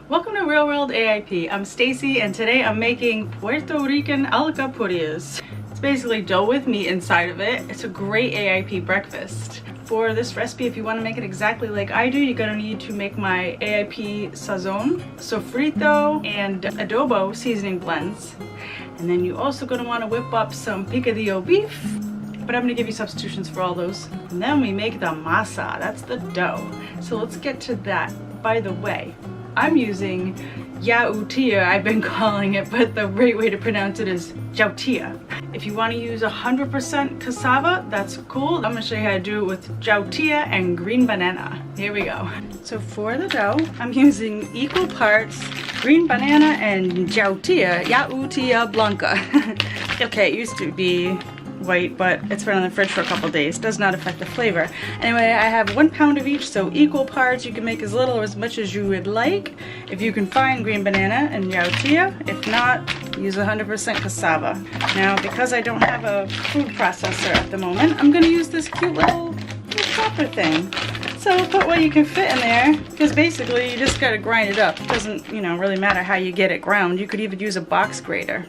Welcome to Real World AIP. I'm Stacy and today I'm making Puerto Rican Alcapurrias. It's basically dough with meat inside of it. It's a great AIP breakfast. For this recipe, if you want to make it exactly like I do, you're going to need to make my AIP sazon, sofrito, and adobo seasoning blends. And then you're also going to want to whip up some picadillo beef, but I'm going to give you substitutions for all those. And then we make the masa, that's the dough. So let's get to that. By the way, I'm using yautía, I've been calling it, but the right way to pronounce it is jautía. If you want to use 100% cassava, that's cool. I'm going to show you how to do it with jautía and green banana. Here we go. So for the dough, I'm using equal parts green banana and yautía blanca. Okay, it used to be white, but it's been in the fridge for a couple days. Does not affect the flavor. Anyway, I have 1 pound of each, so equal parts. You can make as little or as much as you would like. If you can find green banana and yautía, if not, use 100% cassava. Now, because I don't have a food processor at the moment, I'm gonna use this cute little chopper thing. So put what you can fit in there, because basically you just gotta grind it up. It doesn't, really matter how you get it ground. You could even use a box grater.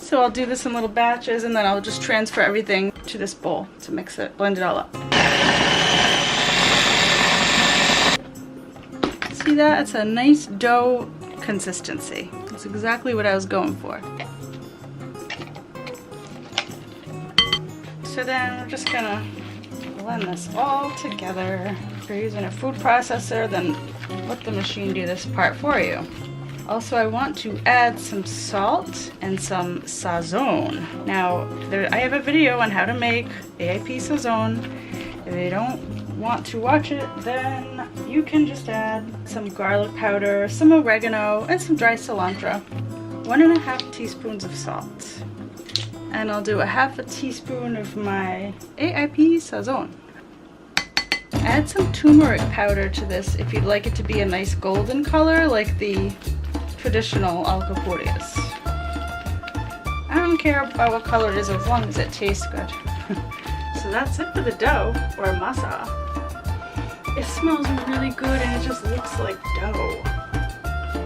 So I'll do this in little batches and then I'll just transfer everything to this bowl to mix it, blend it all up. See that? It's a nice dough consistency. That's exactly what I was going for. So then we're just gonna blend this all together. If you're using a food processor, then let the machine do this part for you. Also, I want to add some salt and some sazon. Now, I have a video on how to make AIP sazon. If you don't want to watch it, then you can just add some garlic powder, some oregano, and some dry cilantro. 1.5 teaspoons of salt. And I'll do 1/2 teaspoon of my AIP sazon. Add some turmeric powder to this if you'd like it to be a nice golden color like the traditional Alcapurrias. I don't care about what color it is as long as it tastes good. So that's it for the dough, or masa. It smells really good and it just looks like dough.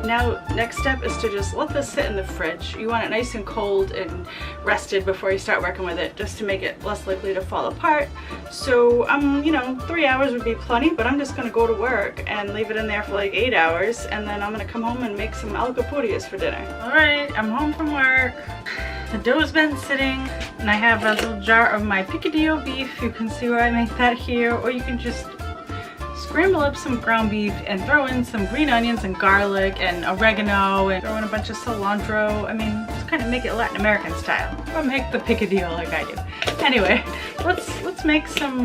Now, next step is to just let this sit in the fridge. You want it nice and cold and rested before you start working with it, just to make it less likely to fall apart. So, 3 hours would be plenty, but I'm just gonna go to work and leave it in there for like 8 hours, and then I'm gonna come home and make some Alcapurrias for dinner. All right, I'm home from work. The dough's been sitting, and I have a little jar of my picadillo beef. You can see where I make that here, or you can just scramble up some ground beef and throw in some green onions and garlic and oregano and throw in a bunch of cilantro. I mean, just kind of make it Latin American style. Or make the picadillo like I do. Anyway, let's make some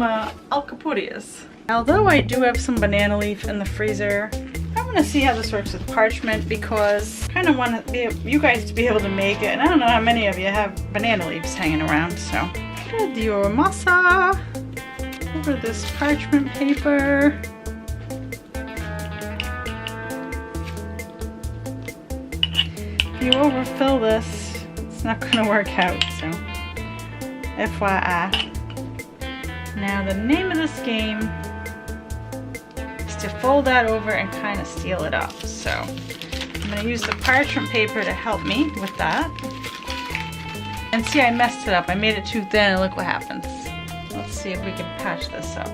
Alcapurrias. Although I do have some banana leaf in the freezer, I want to see how this works with parchment because I kind of want you guys to be able to make it. And I don't know how many of you have banana leaves hanging around, so spread your masa over this parchment paper. If you overfill this, it's not going to work out, so FYI. Now the name of this game is to fold that over and kind of seal it up. So I'm going to use the parchment paper to help me with that. And see, I messed it up. I made it too thin and look what happens. Let's see if we can patch this up.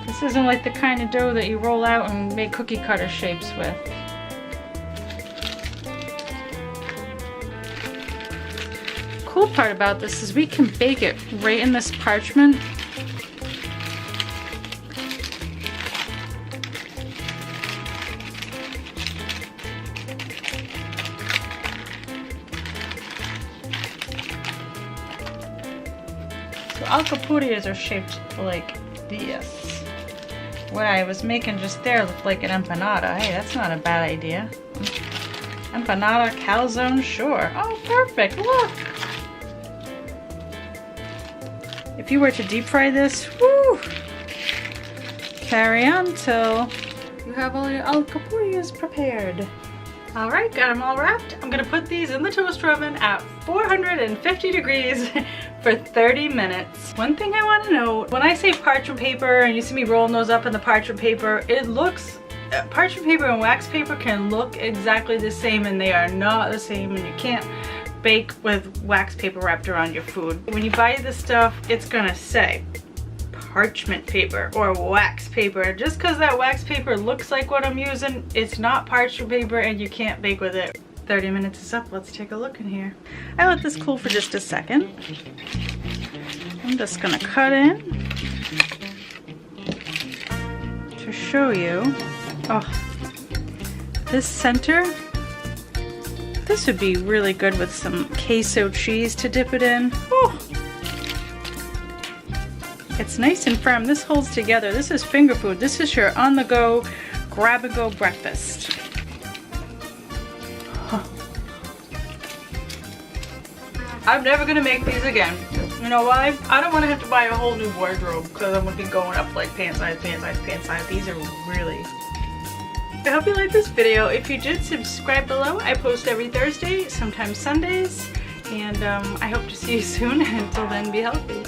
This isn't like the kind of dough that you roll out and make cookie cutter shapes with. The cool part about this is we can bake it right in this parchment. So Alcapurrias are shaped like this. What I was making just there looked like an empanada. Hey, that's not a bad idea. Empanada, calzone, sure. Oh, perfect, look! If you were to deep fry this, whoo! Carry on till you have all your Alcapurrias prepared. Alright, got them all wrapped. I'm gonna put these in the toaster oven at 450 degrees for 30 minutes. One thing I want to know, when I say parchment paper and you see me rolling those up in the parchment paper, it looks, parchment paper and wax paper can look exactly the same, and they are not the same, and you can't bake with wax paper wrapped around your food. When you buy this stuff, it's gonna say parchment paper or wax paper. Just because that wax paper looks like what I'm using, it's not parchment paper, and you can't bake with it. 30 minutes is up. Let's take a look in here. I let this cool for just a second. I'm just gonna cut in to show you. Oh, this center, this would be really good with some queso cheese to dip it in. Oh, it's nice and firm. This holds together. This is finger food. This is your on-the-go, grab-and-go breakfast. I'm never gonna make these again. You know why? I don't want to have to buy a whole new wardrobe because I'm gonna be going up like pant size, pant size, pant size. These are really... I hope you liked this video. If you did, subscribe below. I post every Thursday, sometimes Sundays. And I hope to see you soon. Until then, be healthy.